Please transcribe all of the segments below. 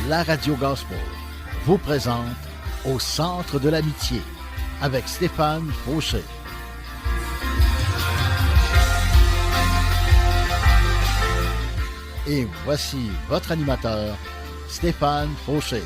la Radio Gospel vous présente Au centre de l'amitié avec Stéphane Fauché. Et voici votre animateur, Stéphane Fauché.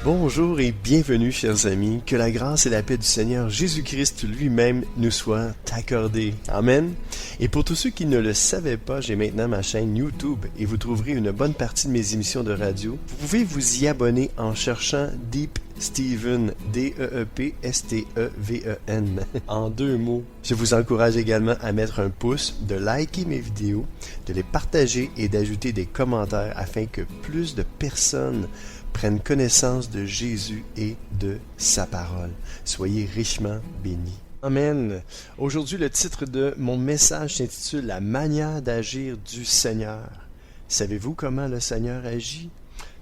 Bonjour et bienvenue, chers amis. Que la grâce et la paix du Seigneur Jésus-Christ lui-même nous soient accordées. Amen. Et pour tous ceux qui ne le savaient pas, j'ai maintenant ma chaîne YouTube et vous trouverez une bonne partie de mes émissions de radio. Vous pouvez vous y abonner en cherchant Deep Steven, D-E-E-P-S-T-E-V-E-N, en 2 mots. Je vous encourage également à mettre un pouce, de liker mes vidéos, de les partager et d'ajouter des commentaires afin que plus de personnes prennent connaissance de Jésus et de sa parole. Soyez richement bénis. Amen. Aujourd'hui, le titre de mon message s'intitule « La manière d'agir du Seigneur ». Savez-vous comment le Seigneur agit?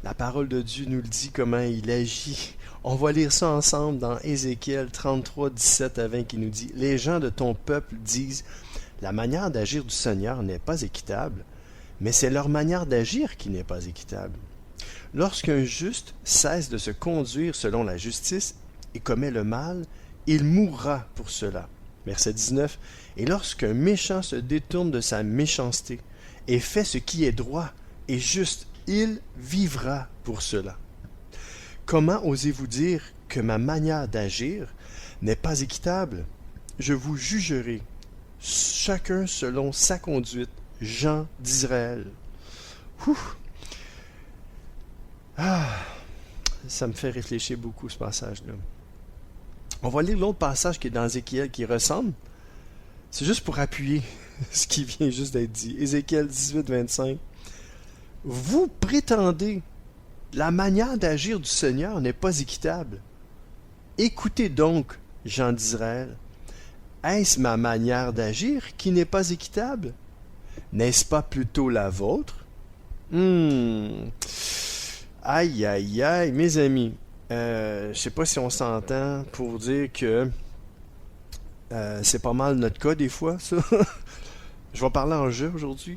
La parole de Dieu nous le dit comment il agit. On va lire ça ensemble dans Ézéchiel 33, 17 à 20 qui nous dit « Les gens de ton peuple disent « La manière d'agir du Seigneur n'est pas équitable, mais c'est leur manière d'agir qui n'est pas équitable. » Lorsqu'un juste cesse de se conduire selon la justice et commet le mal, il mourra pour cela. Verset 19. Et lorsqu'un méchant se détourne de sa méchanceté et fait ce qui est droit et juste, il vivra pour cela. Comment osez-vous dire que ma manière d'agir n'est pas équitable? Je vous jugerai, chacun selon sa conduite, gens d'Israël. Ça me fait réfléchir beaucoup, ce passage-là. On va lire l'autre passage qui est dans Ézéchiel qui ressemble. C'est juste pour appuyer ce qui vient juste d'être dit. Ézéchiel 18, 25. Vous prétendez, la manière d'agir du Seigneur n'est pas équitable. Écoutez donc, gens d'Israël. Est-ce ma manière d'agir qui n'est pas équitable? N'est-ce pas plutôt la vôtre? Aïe, aïe, aïe, mes amis, je sais pas si on s'entend pour dire que c'est pas mal notre cas des fois, ça. Je vais parler en jeu aujourd'hui.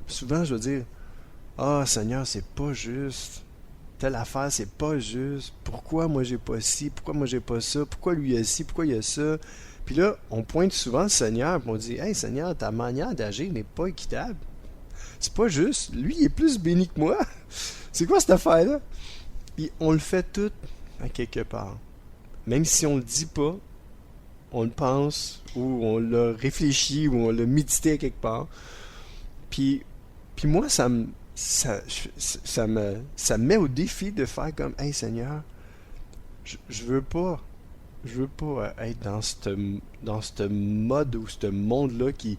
Souvent, je vais dire, « Ah, Seigneur, c'est pas juste. Telle affaire, c'est pas juste. Pourquoi moi j'ai pas ci? Pourquoi moi j'ai pas ça? Pourquoi lui il a ci? Pourquoi il a ça? » Puis là, on pointe souvent le Seigneur, puis on dit, « Hey, Seigneur, ta manière d'agir n'est pas équitable. C'est pas juste. Lui, il est plus béni que moi. » C'est quoi cette affaire-là? Puis on le fait tout à quelque part. Même si on le dit pas, on le pense, ou on l'a réfléchi, ou on l'a médité à quelque part. Puis moi, ça me met au défi de faire comme, « Hey Seigneur, je veux pas être dans ce mode ou ce monde-là qui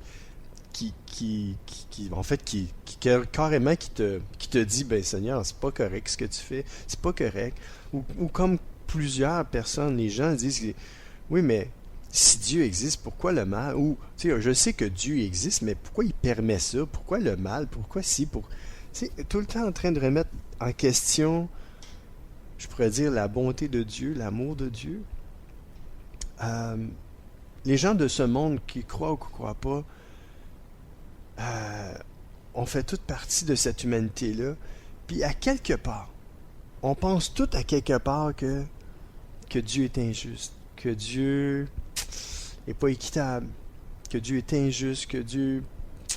carrément qui te dit, ben Seigneur, c'est pas correct ce que tu fais, c'est pas correct. Ou comme plusieurs personnes, les gens disent, oui, mais si Dieu existe, pourquoi le mal? Ou, tu sais, je sais que Dieu existe, mais pourquoi il permet ça? Pourquoi le mal? Pourquoi si? Tu sais, tout le temps en train de remettre en question, je pourrais dire, la bonté de Dieu, l'amour de Dieu. Les gens de ce monde qui croient ou qui ne croient pas, on fait toute partie de cette humanité-là. Puis à quelque part, on pense tout à quelque part que Dieu est injuste, que Dieu n'est pas équitable, que Dieu est injuste, que Dieu, tu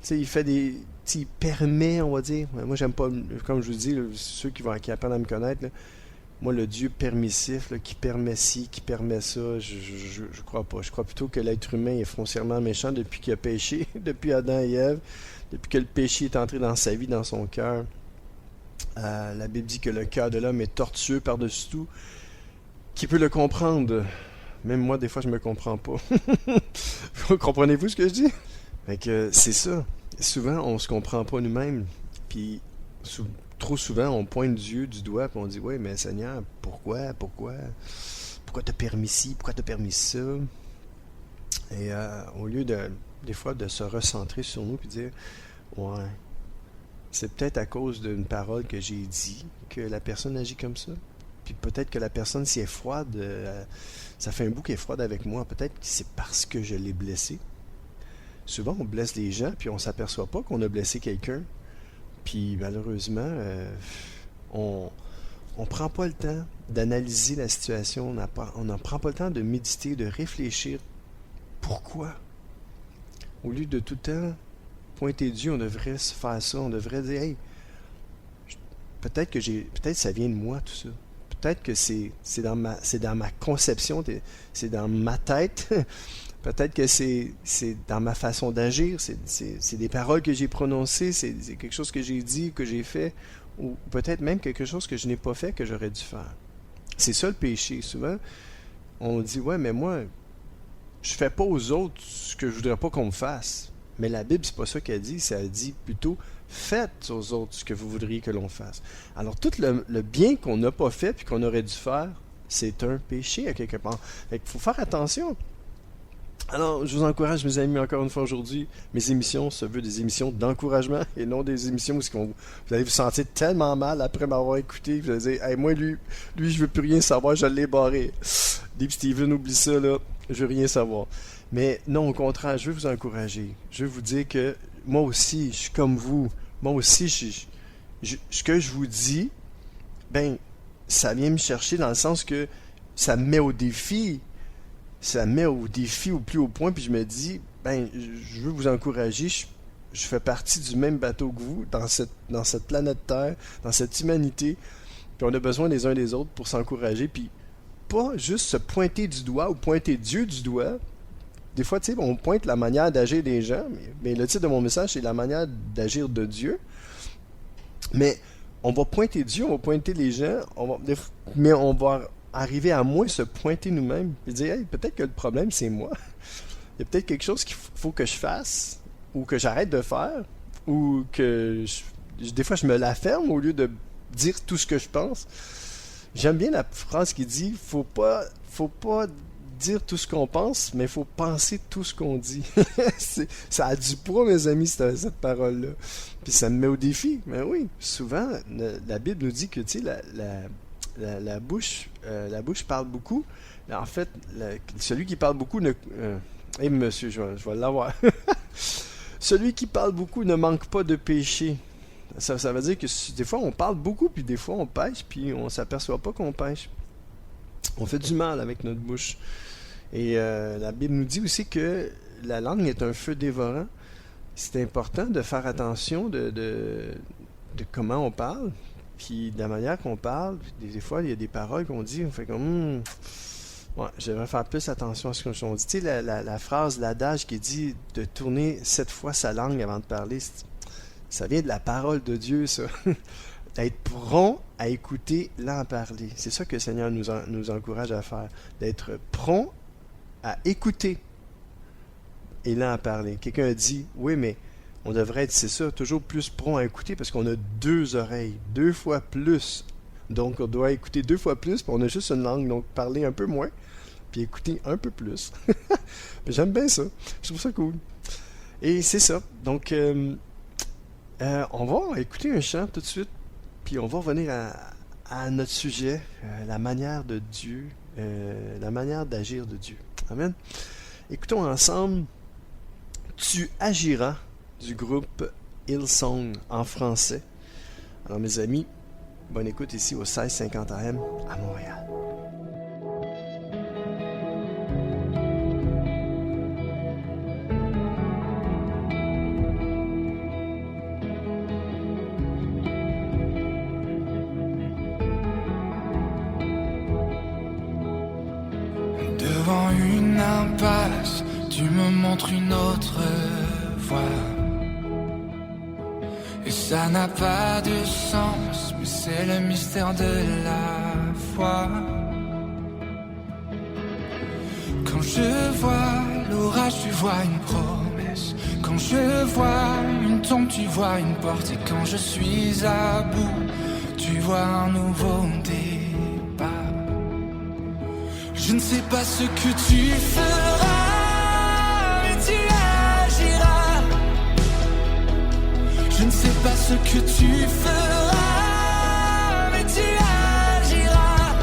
sais, il fait il permet, on va dire. Moi, j'aime pas, comme je vous dis, là, ceux qui apprennent à me connaître, là, moi, le Dieu permissif, là, qui permet ci, qui permet ça, je crois pas. Je crois plutôt que l'être humain est foncièrement méchant depuis qu'il a péché, depuis Adam et Ève, depuis que le péché est entré dans sa vie, dans son cœur. La Bible dit que le cœur de l'homme est tortueux par-dessus tout. Qui peut le comprendre? Même moi, des fois, je me comprends pas. Comprenez-vous ce que je dis? Fait que c'est ça. Souvent, on se comprend pas nous-mêmes. Puis, trop souvent, on pointe Dieu du doigt et on dit « Oui, mais Seigneur, pourquoi t'as permis ci? Pourquoi t'as permis ça? » Et au lieu des fois de se recentrer sur nous et dire « Ouais, c'est peut-être à cause d'une parole que j'ai dit que la personne agit comme ça. Puis peut-être que la personne, si elle est froide, ça fait un bout qu'elle est froide avec moi. Peut-être que c'est parce que je l'ai blessée. » Souvent, on blesse les gens puis on ne s'aperçoit pas qu'on a blessé quelqu'un. Puis malheureusement, on prend pas le temps d'analyser la situation, on n'en prend pas le temps de méditer, de réfléchir. Pourquoi? Au lieu de tout le temps pointer Dieu, on devrait se faire ça, on devrait dire, hey, peut-être ça vient de moi tout ça. Peut-être que c'est dans ma conception, c'est dans ma tête. Peut-être que c'est dans ma façon d'agir, c'est des paroles que j'ai prononcées, c'est quelque chose que j'ai dit, que j'ai fait, ou peut-être même quelque chose que je n'ai pas fait, que j'aurais dû faire. C'est ça le péché. Souvent, on dit, ouais, mais moi, je fais pas aux autres ce que je voudrais pas qu'on me fasse. Mais la Bible, c'est pas ça qu'elle dit, ça dit plutôt, faites aux autres ce que vous voudriez que l'on fasse. Alors, tout le bien qu'on n'a pas fait, puis qu'on aurait dû faire, c'est un péché à quelque part. Fait qu'il faut faire attention. Alors, je vous encourage, mes amis, encore une fois aujourd'hui, mes émissions se veulent des émissions d'encouragement et non des émissions où vous allez vous sentir tellement mal après m'avoir écouté, vous allez dire, hey, moi, lui, je veux plus rien savoir, je l'ai barré. Deep Steven, oublie ça, là, je veux rien savoir. Mais non, au contraire, je veux vous encourager. Je veux vous dire que moi aussi, je suis comme vous. Moi aussi, ce que je vous dis, ben, ça vient me chercher dans le sens que ça me met au défi. Ça me met au défi au plus haut point, puis je me dis, ben, je veux vous encourager, je fais partie du même bateau que vous, dans cette planète Terre, dans cette humanité, puis on a besoin les uns des autres pour s'encourager, puis pas juste se pointer du doigt ou pointer Dieu du doigt. Des fois, tu sais, on pointe la manière d'agir des gens, mais le titre de mon message, c'est la manière d'agir de Dieu. Mais on va pointer Dieu, on va pointer les gens, mais on va arriver à moins se pointer nous-mêmes et dire, hey, peut-être que le problème, c'est moi. Il y a peut-être quelque chose qu'il faut que je fasse, ou que j'arrête de faire, ou que des fois, je me la ferme au lieu de dire tout ce que je pense. J'aime bien la phrase qui dit, faut pas dire tout ce qu'on pense, mais il faut penser tout ce qu'on dit. Ça a du poids, mes amis, cette parole-là. Puis ça me met au défi. Mais oui, souvent, la Bible nous dit que, tu sais, la bouche parle beaucoup. En fait, celui qui parle beaucoup ne... monsieur, je vais l'avoir. Celui qui parle beaucoup ne manque pas de péché. Ça veut dire que des fois, on parle beaucoup, puis des fois, on pêche, puis on ne s'aperçoit pas qu'on pêche. On fait du mal avec notre bouche. Et la Bible nous dit aussi que la langue est un feu dévorant. C'est important de faire attention de comment on parle, puis de la manière qu'on parle. Des fois, il y a des paroles qu'on dit, on fait comme ouais, je devrais faire plus attention à ce qu'on dit. Tu sais, la phrase, l'adage qui dit de tourner 7 fois sa langue avant de parler, ça vient de la parole de Dieu, ça. D'être prompt à écouter, lent à parler. C'est ça que le Seigneur nous encourage à faire. D'être prompt à écouter et lent à parler. Quelqu'un a dit, oui, mais on devrait être, c'est ça, toujours plus prompt à écouter parce qu'on a 2 oreilles, 2 fois plus. Donc, on doit écouter 2 fois plus, puis on a juste une langue, donc parler un peu moins, puis écouter un peu plus. J'aime bien ça. Je trouve ça cool. Et c'est ça. Donc, on va écouter un chant tout de suite, puis on va revenir à notre sujet, la manière de Dieu, la manière d'agir de Dieu. Amen. Écoutons ensemble « Tu agiras » du groupe Hillsong en français. Alors mes amis, bonne écoute ici au 1650 AM à Montréal. Devant une impasse, tu me montres une autre voie. Et ça n'a pas de sens, mais c'est le mystère de la foi. Quand je vois l'orage, tu vois une promesse. Quand je vois une tombe, tu vois une porte. Et quand je suis à bout, tu vois un nouveau départ. Je ne sais pas ce que tu feras, mais tu agiras. Je ne sais pas ce que tu feras, mais tu agiras.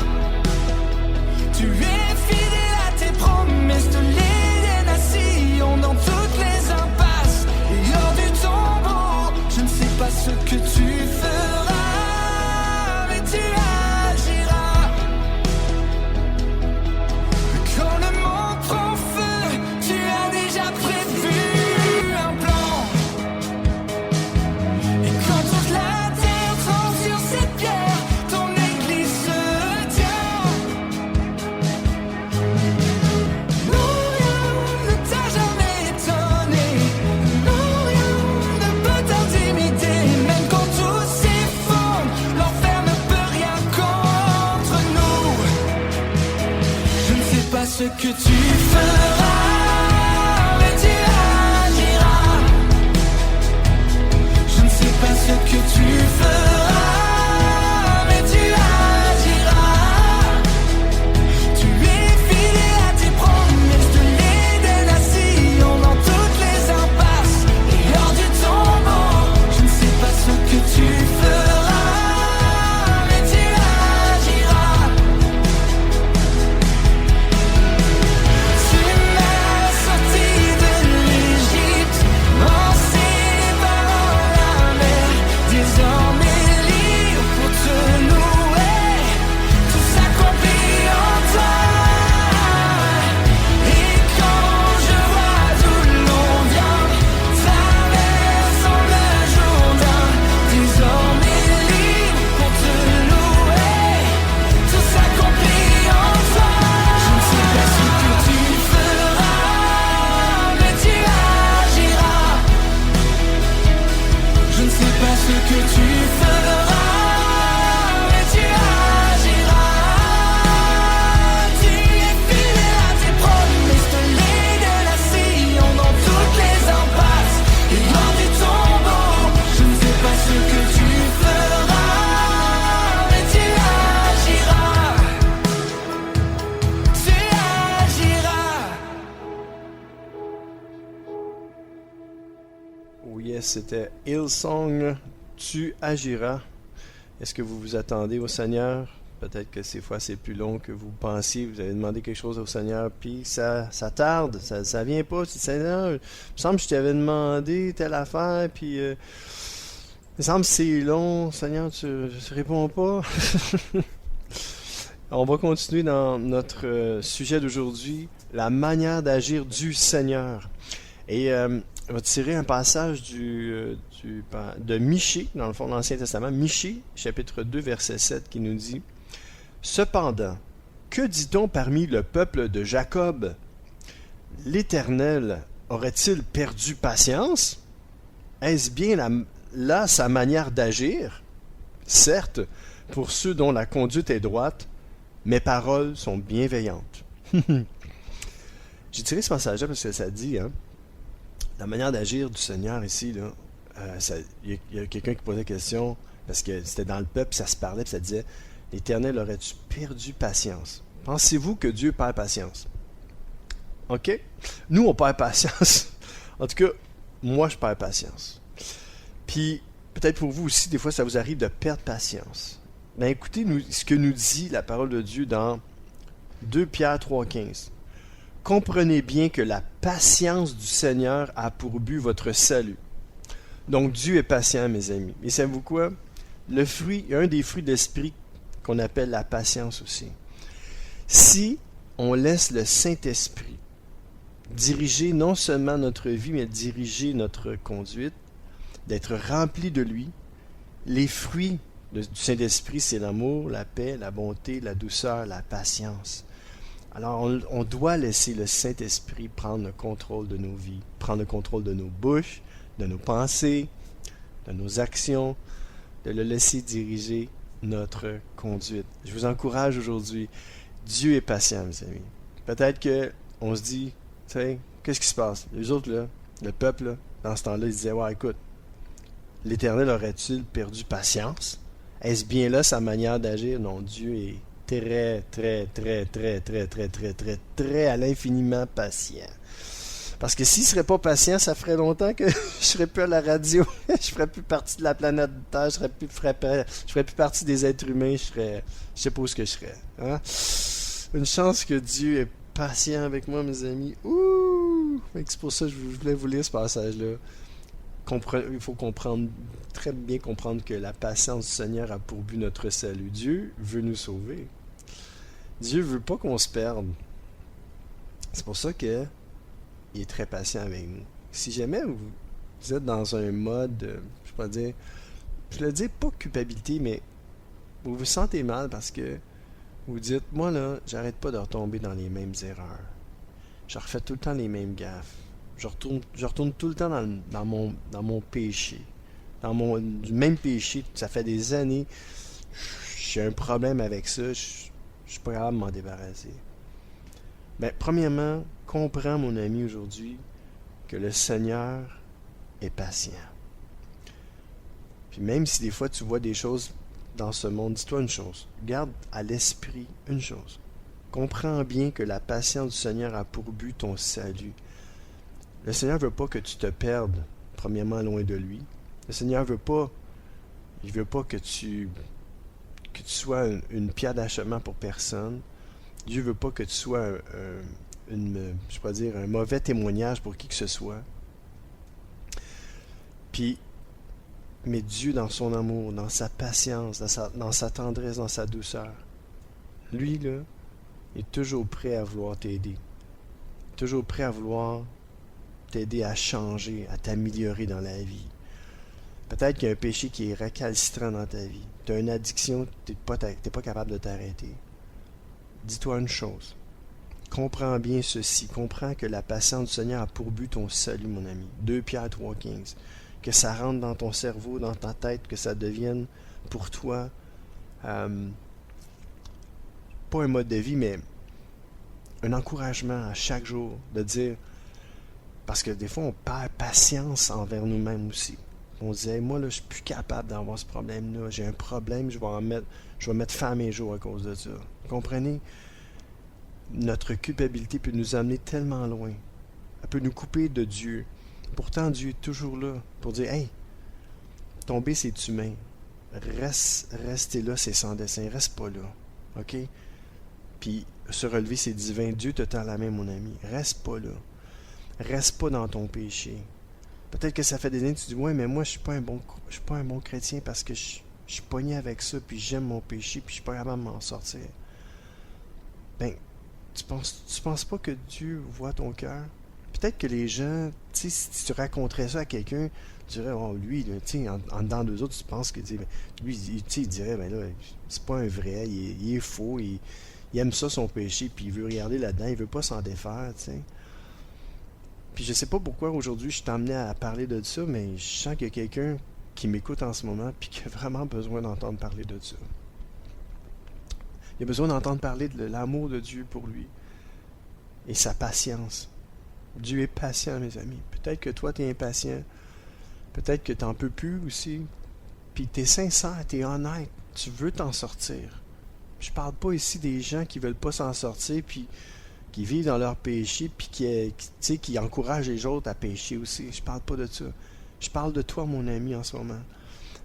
Tu es fidèle à tes promesses de l'aider des nations dans toutes les impasses et hors du tombeau. Je ne sais pas ce que tu que tu feras, mais tu agiras. Je ne sais pas ce que tu feras, mais tu agiras. Tu es fidèle à tes promesses, de l'aider des nations dans toutes les impasses et hors du tombeau. Je ne sais pas ce que tu feras, mais tu agiras. Tu m'as sorti de l'Égypte, enseigné par la mer, désormais libre pour te louer, tout s'accomplit en toi. Et quand je vois d'où l'on vient, traversons le Jourdain, désormais libre pour te louer, tout s'accomplit en toi. Je ne sais pas ce que tu feras, mais tu agiras. Je ne sais pas ce que tu feras, mais tu agiras. Tu es fidèle à tes promesses, de l'aider des nations dans toutes les impasses et hors du tombeau. Je ne sais pas ce que tu feras, mais tu agiras. Tu agiras. Oh yes, c'était Hillsong, Tu agiras. Est-ce que vous vous attendez au Seigneur? Peut-être que ces fois c'est plus long que vous pensiez. Vous avez demandé quelque chose au Seigneur, puis ça tarde, ça vient pas. Seigneur, il me semble que je t'avais demandé telle affaire, puis il me semble que c'est long. Seigneur, tu réponds pas. On va continuer dans notre sujet d'aujourd'hui, la manière d'agir du Seigneur. Et on va tirer un passage de Michée, dans le fond de l'Ancien Testament, Michée, chapitre 2, verset 7, qui nous dit « Cependant, que dit-on parmi le peuple de Jacob? L'Éternel aurait-il perdu patience? Est-ce bien là sa manière d'agir? Certes, pour ceux dont la conduite est droite, mes paroles sont bienveillantes. » J'ai tiré ce passage-là parce que ça dit, la manière d'agir du Seigneur ici, là, il y a quelqu'un qui posait la question, parce que c'était dans le peuple, ça se parlait, puis ça disait, l'Éternel aurait-tu perdu patience? Pensez-vous que Dieu perd patience? OK? Nous, on perd patience. En tout cas, moi, je perds patience. Puis, peut-être pour vous aussi, des fois, ça vous arrive de perdre patience. Ben écoutez ce que nous dit la parole de Dieu dans 2 Pierre 3,15. Comprenez bien que la patience du Seigneur a pour but votre salut. Donc Dieu est patient, mes amis. Et savez-vous quoi? Le fruit, un des fruits de l'esprit qu'on appelle la patience aussi. Si on laisse le Saint-Esprit diriger non seulement notre vie, mais diriger notre conduite, d'être rempli de lui, les fruits du Saint-Esprit, c'est l'amour, la paix, la bonté, la douceur, la patience. Alors, on doit laisser le Saint-Esprit prendre le contrôle de nos vies, prendre le contrôle de nos bouches, de nos pensées, de nos actions, de le laisser diriger notre conduite. Je vous encourage aujourd'hui. Dieu est patient, mes amis. Peut-être qu'on se dit, tu sais, qu'est-ce qui se passe? Les autres, là, le peuple, là, dans ce temps-là, ils disaient, ouais, écoute, l'Éternel aurait-il perdu patience? Est-ce bien là sa manière d'agir? Non, Dieu est très à l'infiniment patient. Parce que s'il ne serait pas patient, ça ferait longtemps que je ne serais plus à la radio. Je ne ferais plus partie de la planète Terre. Je ne ferais plus partie des êtres humains. Je ne sais pas où je serais. Hein? Une chance que Dieu est patient avec moi, mes amis. Ouh! C'est pour ça que je voulais vous lire ce passage-là. Il faut très bien comprendre que la patience du Seigneur a pour but notre salut. Dieu veut nous sauver. Dieu veut pas qu'on se perde. C'est pour ça que il est très patient avec nous. Si jamais vous êtes dans un mode, je le dis pas culpabilité, mais vous vous sentez mal parce que vous dites, moi là, j'arrête pas de retomber dans les mêmes erreurs. Je refais tout le temps les mêmes gaffes. Je retourne tout le temps dans mon péché. Du même péché, ça fait des années. J'ai un problème avec ça. Je suis pas capable de m'en débarrasser. Ben, premièrement, comprends, mon ami, aujourd'hui, que le Seigneur est patient. Puis même si des fois tu vois des choses dans ce monde, dis-toi une chose. Garde à l'esprit une chose. Comprends bien que la patience du Seigneur a pour but ton salut. Le Seigneur ne veut pas que tu te perdes, premièrement, loin de lui. Le Seigneur veut pas que tu sois une pierre d'achoppement pour personne. Dieu veut pas que tu sois un mauvais témoignage pour qui que ce soit. Puis, mais Dieu, dans son amour, dans sa patience, dans sa tendresse, dans sa douceur, lui, là, est toujours prêt à vouloir t'aider. Toujours prêt à vouloir t'aider à changer, à t'améliorer dans la vie. Peut-être qu'il y a un péché qui est récalcitrant dans ta vie. Tu as une addiction, tu n'es pas capable de t'arrêter. Dis-toi une chose. Comprends bien ceci. Comprends que la patience du Seigneur a pour but ton salut, mon ami. 2 Pierre 3,15. Que ça rentre dans ton cerveau, dans ta tête, que ça devienne pour toi pas un mode de vie, mais un encouragement à chaque jour de dire, parce que des fois on perd patience envers nous-mêmes aussi. On se dit, hey, moi là, je suis plus capable d'avoir ce problème-là, j'ai un problème, je vais mettre fin à mes jours à cause de ça. Vous comprenez? Notre culpabilité peut nous amener tellement loin. Elle peut nous couper de Dieu. Pourtant, Dieu est toujours là pour dire, hey, tomber c'est humain. Restez là, c'est sans dessein. Reste pas là. OK? Puis, se relever, c'est divin. Dieu te tend la main, mon ami. Reste pas là. Reste pas dans ton péché. Peut-être que ça fait des années que tu dis, ouais, mais moi, je suis pas un bon chrétien parce que je suis pogné avec ça, puis j'aime mon péché, puis je suis pas capable de m'en sortir. Ben, tu penses pas que Dieu voit ton cœur? Peut-être que les gens, tu sais, si tu raconterais ça à quelqu'un, tu dirais, oh, lui, tu sais, en dedans d'eux autres, tu penses que, lui, tu sais, il dirait, ben là, c'est pas un vrai, il est faux, il aime ça, son péché, puis il veut regarder là-dedans, il veut pas s'en défaire, tu sais. Puis je sais pas pourquoi aujourd'hui je suis emmené à parler de ça, mais je sens qu'il y a quelqu'un qui m'écoute en ce moment, puis qui a vraiment besoin d'entendre parler de ça. Il a besoin d'entendre parler de l'amour de Dieu pour lui, et sa patience. Dieu est patient, mes amis. Peut-être que toi, tu es impatient. Peut-être que tu n'en peux plus aussi. Puis tu es sincère, tu es honnête. Tu veux t'en sortir. Je parle pas ici des gens qui veulent pas s'en sortir, puis qui vivent dans leur péché, puis qui encouragent les autres à pécher aussi. Je parle pas de ça. Je parle de toi, mon ami, en ce moment.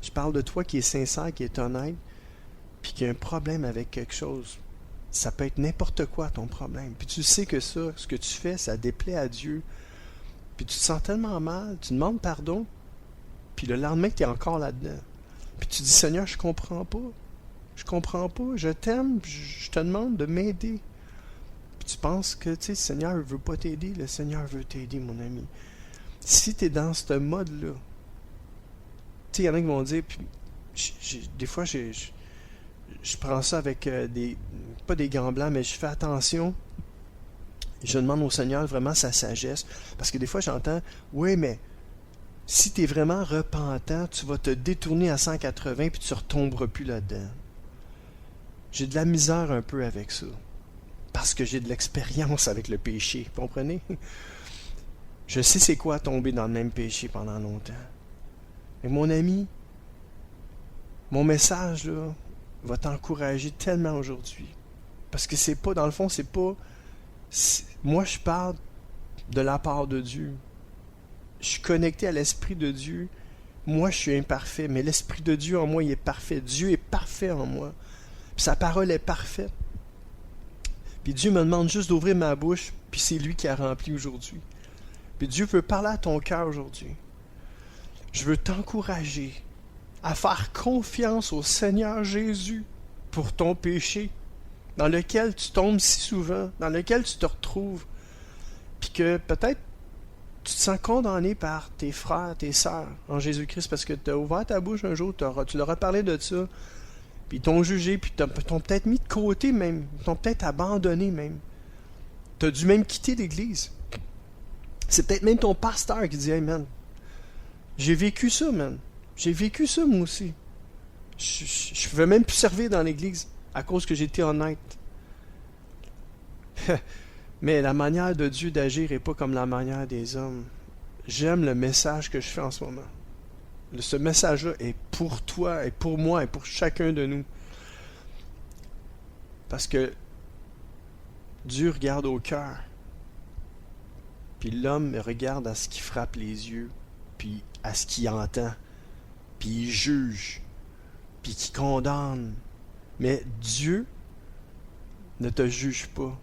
Je parle de toi qui est sincère, qui est honnête, puis qui a un problème avec quelque chose. Ça peut être n'importe quoi ton problème. Puis tu sais que ça, ce que tu fais, ça déplaît à Dieu. Puis tu te sens tellement mal, tu demandes pardon, puis le lendemain, tu es encore là-dedans. Puis tu dis, Seigneur, je comprends pas. Je t'aime, je te demande de m'aider. Puis tu penses que, tu sais, le Seigneur ne veut pas t'aider, le Seigneur veut t'aider, mon ami. Si tu es dans ce mode-là, tu sais, il y en a qui vont dire, puis des fois, je prends ça avec pas des gants blancs, mais je fais attention. Je demande au Seigneur vraiment sa sagesse. Parce que des fois, j'entends, oui, mais si tu es vraiment repentant, tu vas te détourner à 180 puis tu ne retomberas plus là-dedans. J'ai de la misère un peu avec ça. Parce que j'ai de l'expérience avec le péché. Vous comprenez? Je sais c'est quoi tomber dans le même péché pendant longtemps. Mais mon ami, mon message, là, va t'encourager tellement aujourd'hui. Parce que c'est pas, dans le fond, c'est pas... Moi, je parle de la part de Dieu. Je suis connecté à l'Esprit de Dieu. Moi, je suis imparfait, mais l'Esprit de Dieu en moi, il est parfait. Dieu est parfait en moi. Puis sa parole est parfaite. Puis Dieu me demande juste d'ouvrir ma bouche, puis c'est lui qui a rempli aujourd'hui. Puis Dieu veut parler à ton cœur aujourd'hui. Je veux t'encourager à faire confiance au Seigneur Jésus pour ton péché, dans lequel tu tombes si souvent, dans lequel tu te retrouves, puis que peut-être tu te sens condamné par tes frères, tes sœurs en Jésus-Christ, parce que tu as ouvert ta bouche un jour, tu leur as parlé de ça, puis ils t'ont jugé, puis ils t'ont peut-être mis de côté même, ils t'ont peut-être abandonné même. Tu as dû même quitter l'église. C'est peut-être même ton pasteur qui dit « Hey man, j'ai vécu ça, man. J'ai vécu ça, moi aussi. Je ne pouvais même plus servir dans l'église à cause que j'étais honnête. » Mais la manière de Dieu d'agir n'est pas comme la manière des hommes. J'aime le message que je fais en ce moment. Ce message-là est pour toi, et pour moi, et pour chacun de nous. Parce que Dieu regarde au cœur. Puis l'homme regarde à ce qui frappe les yeux, puis à ce qu'il entend, puis il juge, puis il condamne. Mais Dieu ne te juge pas.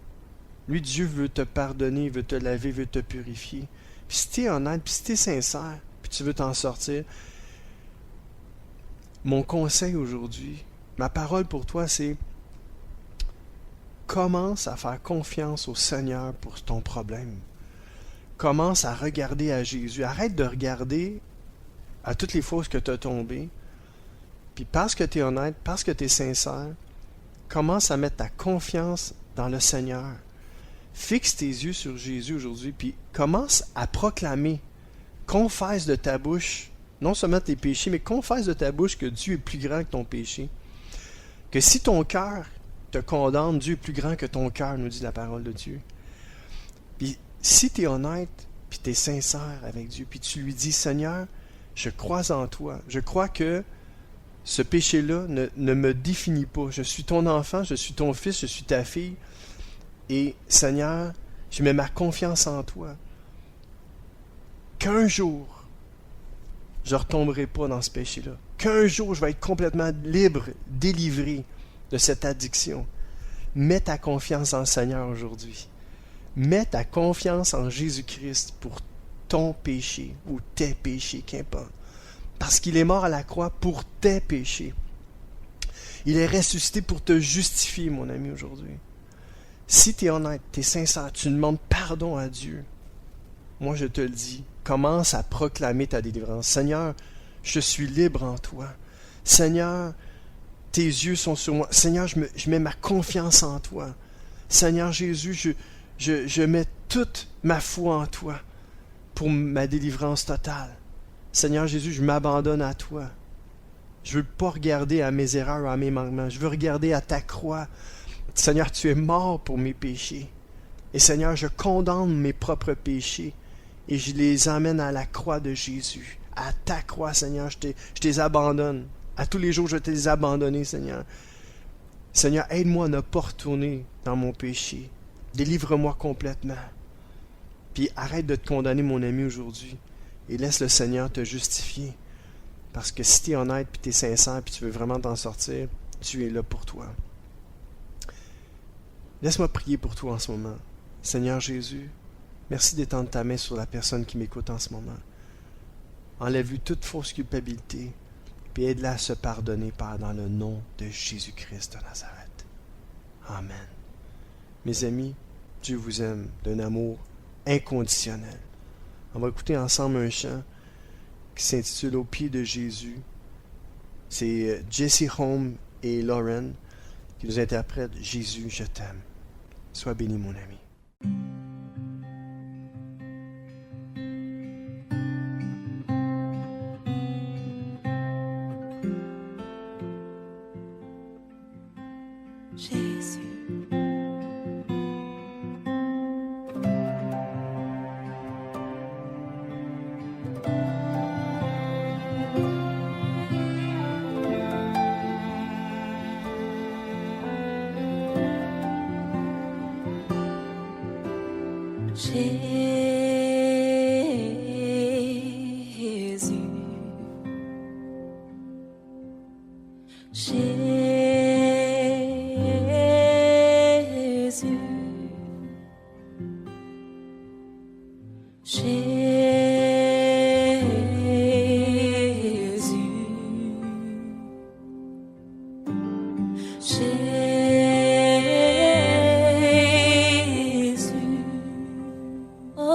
Lui, Dieu veut te pardonner, veut te laver, veut te purifier. Puis si tu es honnête, puis si tu es sincère, puis tu veux t'en sortir, mon conseil aujourd'hui, ma parole pour toi, c'est commence à faire confiance au Seigneur pour ton problème. Commence à regarder à Jésus. Arrête de regarder à toutes les fois que tu as tombé. Puis parce que tu es honnête, parce que tu es sincère, commence à mettre ta confiance dans le Seigneur. Fixe tes yeux sur Jésus aujourd'hui, puis commence à proclamer. Confesse de ta bouche, non seulement tes péchés, mais confesse de ta bouche que Dieu est plus grand que ton péché. Que si ton cœur te condamne, Dieu est plus grand que ton cœur, nous dit la parole de Dieu. Puis si tu es honnête, puis tu es sincère avec Dieu, puis tu lui dis, Seigneur, je crois en toi. Je crois que ce péché-là ne me définit pas. Je suis ton enfant, je suis ton fils, je suis ta fille. Et Seigneur, je mets ma confiance en toi. Qu'un jour, je ne retomberai pas dans ce péché-là. Qu'un jour, je vais être complètement libre, délivré de cette addiction. Mets ta confiance en le Seigneur aujourd'hui. Mets ta confiance en Jésus-Christ pour ton péché ou tes péchés, qu'importe. Parce qu'il est mort à la croix pour tes péchés. Il est ressuscité pour te justifier, mon ami, aujourd'hui. Si tu es honnête, tu es sincère, tu demandes pardon à Dieu, moi je te le dis, commence à proclamer ta délivrance. Seigneur, je suis libre en toi. Seigneur, tes yeux sont sur moi. Seigneur, je mets ma confiance en toi. Seigneur Jésus, je mets toute ma foi en toi pour ma délivrance totale. Seigneur Jésus, je m'abandonne à toi. Je ne veux pas regarder à mes erreurs ou à mes manquements. Je veux regarder à ta croix. Seigneur, tu es mort pour mes péchés. Et Seigneur, je condamne mes propres péchés et je les emmène à la croix de Jésus. À ta croix, Seigneur, je les abandonne. À tous les jours, je vais te les abandonner, Seigneur. Seigneur, aide-moi à ne pas retourner dans mon péché. Délivre-moi complètement. Puis arrête de te condamner, mon ami, aujourd'hui. Et laisse le Seigneur te justifier. Parce que si tu es honnête, puis tu es sincère, puis tu veux vraiment t'en sortir, Dieu est là pour toi. Laisse-moi prier pour toi en ce moment. Seigneur Jésus, merci d'étendre ta main sur la personne qui m'écoute en ce moment. Enlève-lui toute fausse culpabilité, puis aide-la à se pardonner, Père, dans le nom de Jésus-Christ de Nazareth. Amen. Mes amis, Dieu vous aime d'un amour inconditionnel. On va écouter ensemble un chant qui s'intitule « Au pied de Jésus ». C'est Jesse Home et Lauren qui nous interprètent « Jésus, je t'aime ». Sois béni, mon ami. Jésus. Oh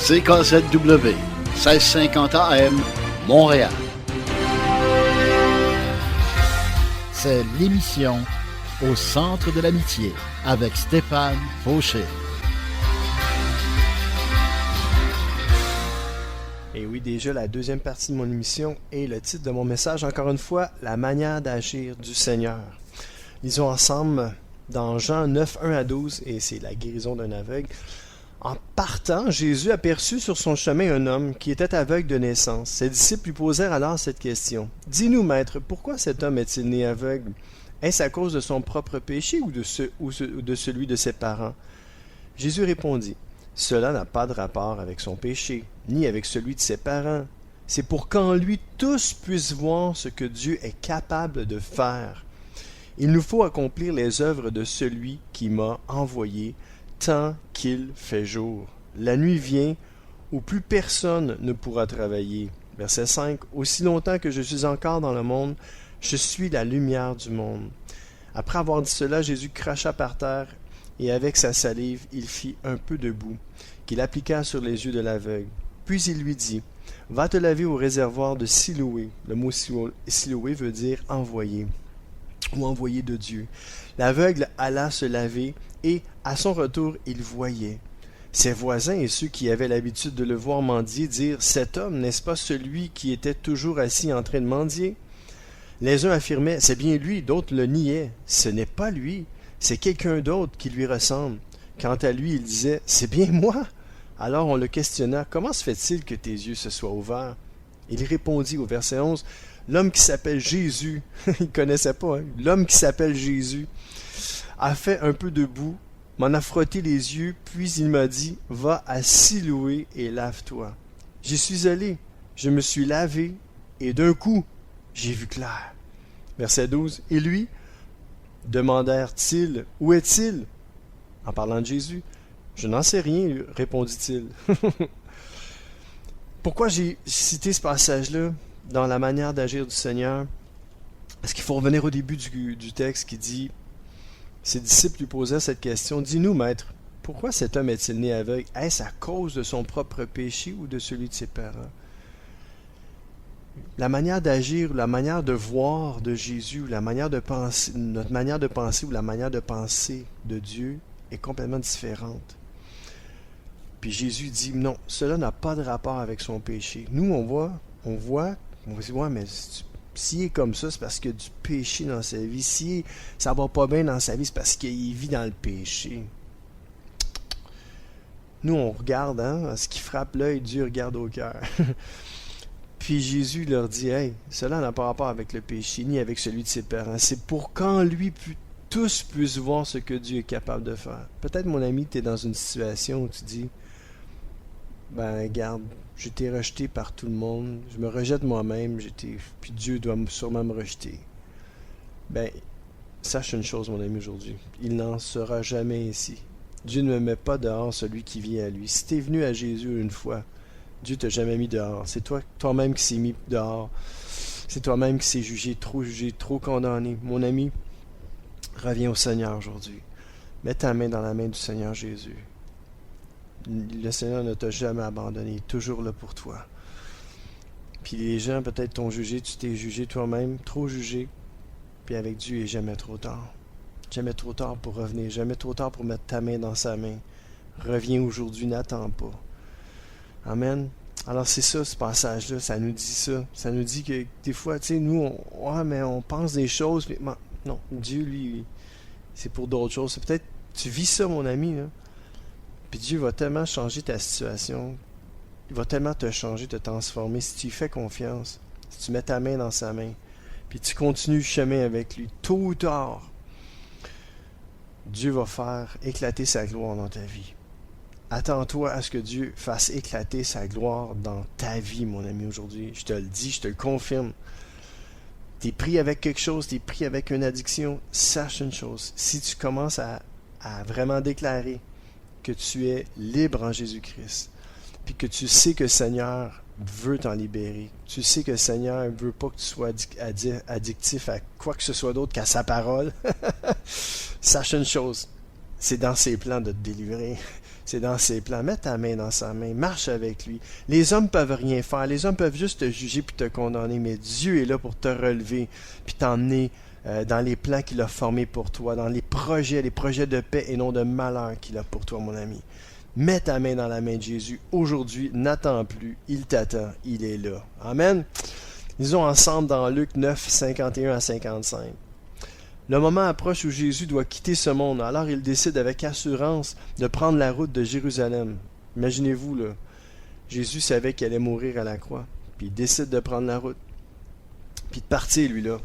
CKZW, 1650 AM, Montréal. C'est l'émission Au centre de l'amitié avec Stéphane Fauché. Et oui, déjà la deuxième partie de mon émission et le titre de mon message, encore une fois, la manière d'agir du Seigneur. Lisons ensemble dans Jean 9, 1-12, et c'est la guérison d'un aveugle. En partant, Jésus aperçut sur son chemin un homme qui était aveugle de naissance. Ses disciples lui posèrent alors cette question. « Dis-nous, maître, pourquoi cet homme est-il né aveugle? Est-ce à cause de son propre péché ou de celui de ses parents? » Jésus répondit, « Cela n'a pas de rapport avec son péché, ni avec celui de ses parents. C'est pour qu'en lui tous puissent voir ce que Dieu est capable de faire. Il nous faut accomplir les œuvres de celui qui m'a envoyé, tant qu'il fait jour. La nuit vient où plus personne ne pourra travailler. » Verset 5. « Aussi longtemps que je suis encore dans le monde, je suis la lumière du monde. » Après avoir dit cela, Jésus cracha par terre, et avec sa salive, il fit un peu de boue, qu'il appliqua sur les yeux de l'aveugle. Puis il lui dit, « Va te laver au réservoir de Siloé. » Le mot Siloé veut dire « envoyé » ou « envoyé de Dieu. » L'aveugle alla se laver, et, à son retour, il voyait. Ses voisins et ceux qui avaient l'habitude de le voir mendier dirent « Cet homme, n'est-ce pas celui qui était toujours assis en train de mendier ?» Les uns affirmaient « C'est bien lui », d'autres le niaient. « Ce n'est pas lui, c'est quelqu'un d'autre qui lui ressemble. » Quant à lui, il disait « C'est bien moi !» Alors on le questionna « Comment se fait-il que tes yeux se soient ouverts ?» Il répondit au verset 11 « L'homme qui s'appelle Jésus, il ne connaissait pas, hein? L'homme qui s'appelle Jésus, a fait un peu de boue, m'en a frotté les yeux, puis il m'a dit, va à Siloé et lave-toi. J'y suis allé, Je me suis lavé et d'un coup, j'ai vu clair. Verset 12. Et lui, demandèrent-ils, où est-il? En parlant de Jésus. Je n'en sais rien, répondit-il. Pourquoi j'ai cité ce passage-là dans la manière d'agir du Seigneur? Est-ce qu'il faut revenir au début du texte qui dit, ses disciples lui posaient cette question, dis-nous, maître, pourquoi cet homme est-il né aveugle? Est-ce à cause de son propre péché ou de celui de ses parents? La manière d'agir, la manière de voir de Jésus, la manière de penser, notre manière de penser ou la manière de penser de Dieu est complètement différente. Puis Jésus dit, non, cela n'a pas de rapport avec son péché. Nous, on se dit, ouais, mais s'il est comme ça, c'est parce qu'il y a du péché dans sa vie. Si ça va pas bien dans sa vie, c'est parce qu'il vit dans le péché. Nous, on regarde, ce qui frappe l'œil, Dieu regarde au cœur. Puis Jésus leur dit, hey, cela n'a pas rapport avec le péché, ni avec celui de ses parents. C'est pour qu'en lui, tous puissent voir ce que Dieu est capable de faire. Peut-être, mon ami, tu es dans une situation où tu dis, ben, regarde, j'ai été rejeté par tout le monde, je me rejette moi-même, puis Dieu doit sûrement me rejeter. Ben, sache une chose, mon ami, aujourd'hui, il n'en sera jamais ainsi. Dieu ne me met pas dehors celui qui vient à lui. Si tu es venu à Jésus une fois, Dieu t'a jamais mis dehors. C'est toi-même qui s'est mis dehors. C'est toi-même qui s'est jugé, trop condamné. Mon ami, reviens au Seigneur aujourd'hui. Mets ta main dans la main du Seigneur Jésus. Le Seigneur ne t'a jamais abandonné. Il est toujours là pour toi. Puis les gens peut-être t'ont jugé, tu t'es jugé toi-même, trop jugé. Puis avec Dieu, il n'est jamais trop tard. Jamais trop tard pour revenir. Jamais trop tard pour mettre ta main dans sa main. Reviens aujourd'hui, n'attends pas. Amen. Alors c'est ça, ce passage-là, ça nous dit ça. Ça nous dit que des fois, tu sais, nous, on pense des choses, mais non, Dieu, lui, c'est pour d'autres choses. C'est peut-être, tu vis ça, mon ami, là. Puis Dieu va tellement changer ta situation. Il va tellement te changer, te transformer. Si tu lui fais confiance, si tu mets ta main dans sa main, puis tu continues le chemin avec lui, tôt ou tard, Dieu va faire éclater sa gloire dans ta vie. Attends-toi à ce que Dieu fasse éclater sa gloire dans ta vie, mon ami, aujourd'hui. Je te le dis, je te le confirme. Tu es pris avec quelque chose, tu es pris avec une addiction. Sache une chose, si tu commences à vraiment déclarer que tu es libre en Jésus-Christ, puis que tu sais que le Seigneur veut t'en libérer, tu sais que le Seigneur ne veut pas que tu sois addictif à quoi que ce soit d'autre qu'à sa parole, sache une chose, c'est dans ses plans de te délivrer. C'est dans ses plans. Mets ta main dans sa main. Marche avec lui. Les hommes peuvent rien faire. Les hommes peuvent juste te juger puis te condamner. Mais Dieu est là pour te relever puis t'emmener dans les plans qu'il a formés pour toi, dans les projets de paix et non de malheur qu'il a pour toi, mon ami. Mets ta main dans la main de Jésus. Aujourd'hui, n'attends plus. Il t'attend. Il est là. Amen. Lisons ensemble dans Luc 9, 51 à 55. Le moment approche où Jésus doit quitter ce monde. Alors il décide avec assurance de prendre la route de Jérusalem. Imaginez-vous, là. Jésus savait qu'il allait mourir à la croix. Puis il décide de prendre la route. Puis de partir, lui, là.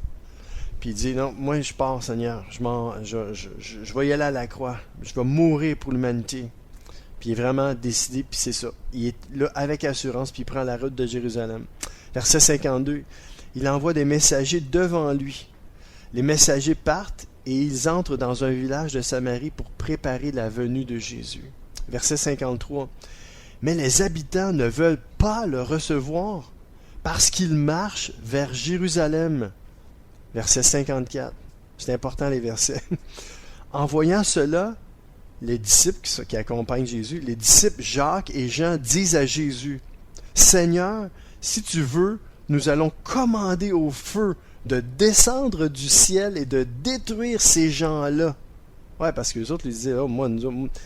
Puis il dit, non, moi je pars, Seigneur. Je vais y aller à la croix. Je vais mourir pour l'humanité. Puis il est vraiment décidé, puis c'est ça. Il est là avec assurance, puis il prend la route de Jérusalem. Verset 52. Il envoie des messagers devant lui. Les messagers partent et ils entrent dans un village de Samarie pour préparer la venue de Jésus. Verset 53. Mais les habitants ne veulent pas le recevoir parce qu'il marche vers Jérusalem. Verset 54. C'est important les versets. En voyant cela, les disciples qui accompagnent Jésus, les disciples Jacques et Jean disent à Jésus, « Seigneur, si tu veux, nous allons commander au feu de descendre du ciel et de détruire ces gens-là. » Ouais, parce que les autres, ils disaient, oh, moi,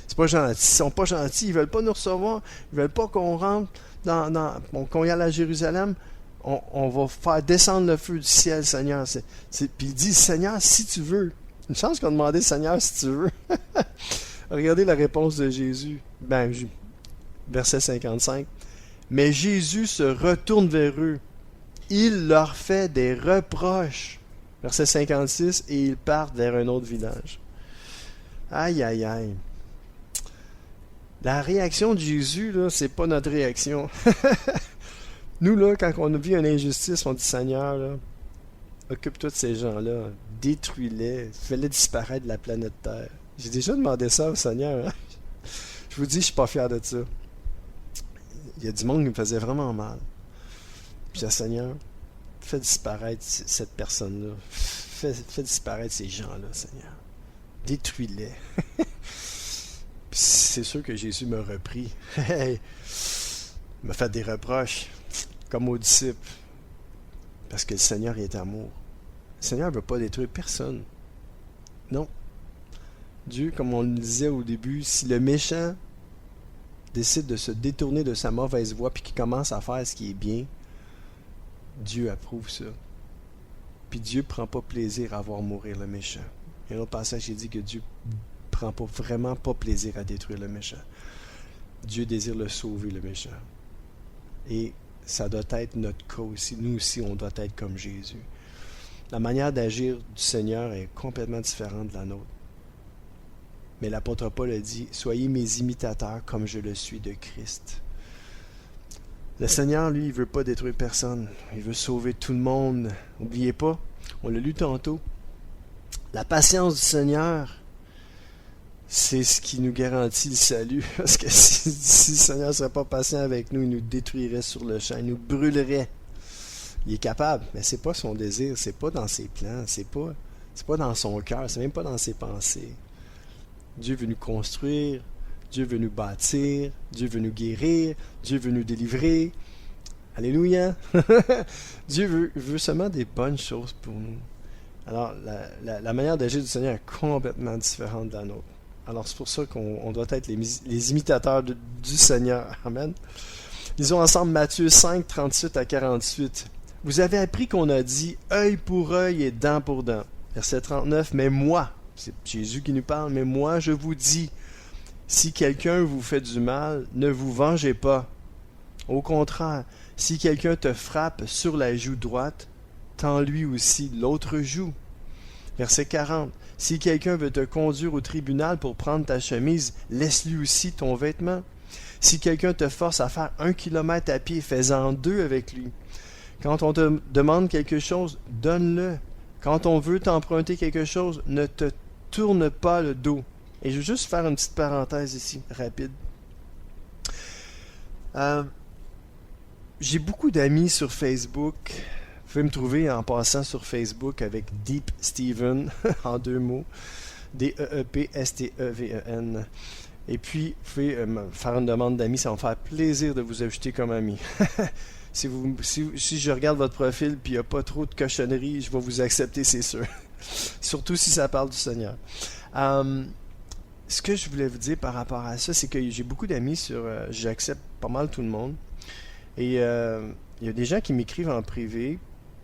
c'est pas gentil, ils sont pas gentils, ils veulent pas nous recevoir, ils veulent pas qu'on rentre qu'on y aille à Jérusalem, on va faire descendre le feu du ciel, Seigneur. Puis il dit, Seigneur, si tu veux. Une chance qu'on a demandé, Seigneur, si tu veux. Regardez la réponse de Jésus. Verset 55. Mais Jésus se retourne vers eux. Il leur fait des reproches. Verset 56. Et ils partent vers un autre village. Aïe, aïe, aïe. La réaction de Jésus, là, c'est pas notre réaction. Nous, là, quand on a vu une injustice, on dit, Seigneur, là, occupe-toi de ces gens-là, détruis-les, fais-les disparaître de la planète Terre. J'ai déjà demandé ça au Seigneur. Hein? Je vous dis, je suis pas fier de ça. Il y a du monde qui me faisait vraiment mal. Puis je dis, Seigneur, fais disparaître cette personne-là. Fais disparaître ces gens-là, Seigneur. Détruis-les. Puis c'est sûr que Jésus m'a repris. Il m'a fait des reproches, comme aux disciples. Parce que le Seigneur est amour. Le Seigneur ne veut pas détruire personne. Non. Dieu, comme on le disait au début, si le méchant décide de se détourner de sa mauvaise voie puis qu'il commence à faire ce qui est bien, Dieu approuve ça. Puis Dieu ne prend pas plaisir à voir mourir le méchant. Il y a un autre passage qui dit que Dieu ne prend vraiment pas plaisir à détruire le méchant. Dieu désire le sauver, le méchant. Et ça doit être notre cas aussi. Nous aussi, on doit être comme Jésus. La manière d'agir du Seigneur est complètement différente de la nôtre. Mais l'apôtre Paul a dit, « Soyez mes imitateurs comme je le suis de Christ. » Le Seigneur, lui, il ne veut pas détruire personne. Il veut sauver tout le monde. N'oubliez pas, on l'a lu tantôt, la patience du Seigneur, c'est ce qui nous garantit le salut. Parce que si le Seigneur ne serait pas patient avec nous, il nous détruirait sur le champ, il nous brûlerait. Il est capable, mais c'est pas son désir, c'est pas dans ses plans, c'est pas dans son cœur, c'est même pas dans ses pensées. Dieu veut nous construire, Dieu veut nous bâtir, Dieu veut nous guérir, Dieu veut nous délivrer. Alléluia! Dieu veut seulement des bonnes choses pour nous. Alors, la manière d'agir du Seigneur est complètement différente de la nôtre. Alors, c'est pour ça qu'on doit être les imitateurs du Seigneur. Amen. Lisons ensemble Matthieu 5, 38 à 48. Vous avez appris qu'on a dit œil pour œil et dent pour dent. Verset 39. Mais moi, c'est Jésus qui nous parle, mais moi je vous dis, si quelqu'un vous fait du mal, ne vous vengez pas. Au contraire, si quelqu'un te frappe sur la joue droite, tends lui aussi l'autre joue. Verset 40. Si quelqu'un veut te conduire au tribunal pour prendre ta chemise, laisse-lui aussi ton vêtement. Si quelqu'un te force à faire 1 kilomètre à pied, fais-en 2 avec lui. Quand on te demande quelque chose, donne-le. Quand on veut t'emprunter quelque chose, ne te tourne pas le dos. Et je veux juste faire une petite parenthèse ici, rapide. J'ai beaucoup d'amis sur Facebook. Vous pouvez me trouver en passant sur Facebook avec Deep Steven, en 2 mots. D-E-E-P-S-T-E-V-E-N. Et puis, vous pouvez me faire une demande d'amis, ça va me faire plaisir de vous ajouter comme ami. Si je regarde votre profil et il n'y a pas trop de cochonneries, je vais vous accepter, c'est sûr. Surtout si ça parle du Seigneur. Ce que je voulais vous dire par rapport à ça, c'est que j'ai beaucoup d'amis sur... j'accepte pas mal tout le monde. Et il y a des gens qui m'écrivent en privé,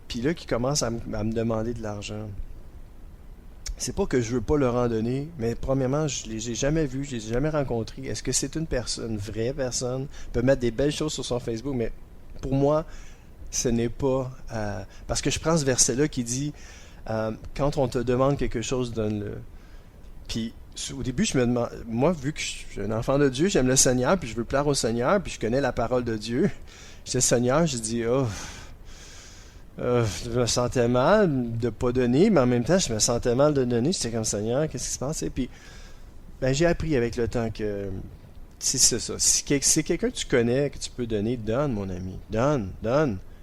puis là, qui commencent à me demander de l'argent. C'est pas que je veux pas leur en donner, mais premièrement, je les ai jamais vus, je les ai jamais rencontrés. Est-ce que c'est une vraie personne, peut mettre des belles choses sur son Facebook, mais pour moi, ce n'est pas... parce que je prends ce verset-là qui dit quand on te demande quelque chose, donne-le. Puis, au début, je me demande... Moi, vu que je suis un enfant de Dieu, j'aime le Seigneur, puis je veux plaire au Seigneur, puis je connais la parole de Dieu. J'étais Seigneur, j'ai dit, je me sentais mal de ne pas donner, mais en même temps, je me sentais mal de donner. J'étais comme Seigneur, qu'est-ce qui se passe? Et puis, j'ai appris avec le temps que c'est ça. Si c'est quelqu'un que tu connais, que tu peux donner, donne, mon ami. Donne.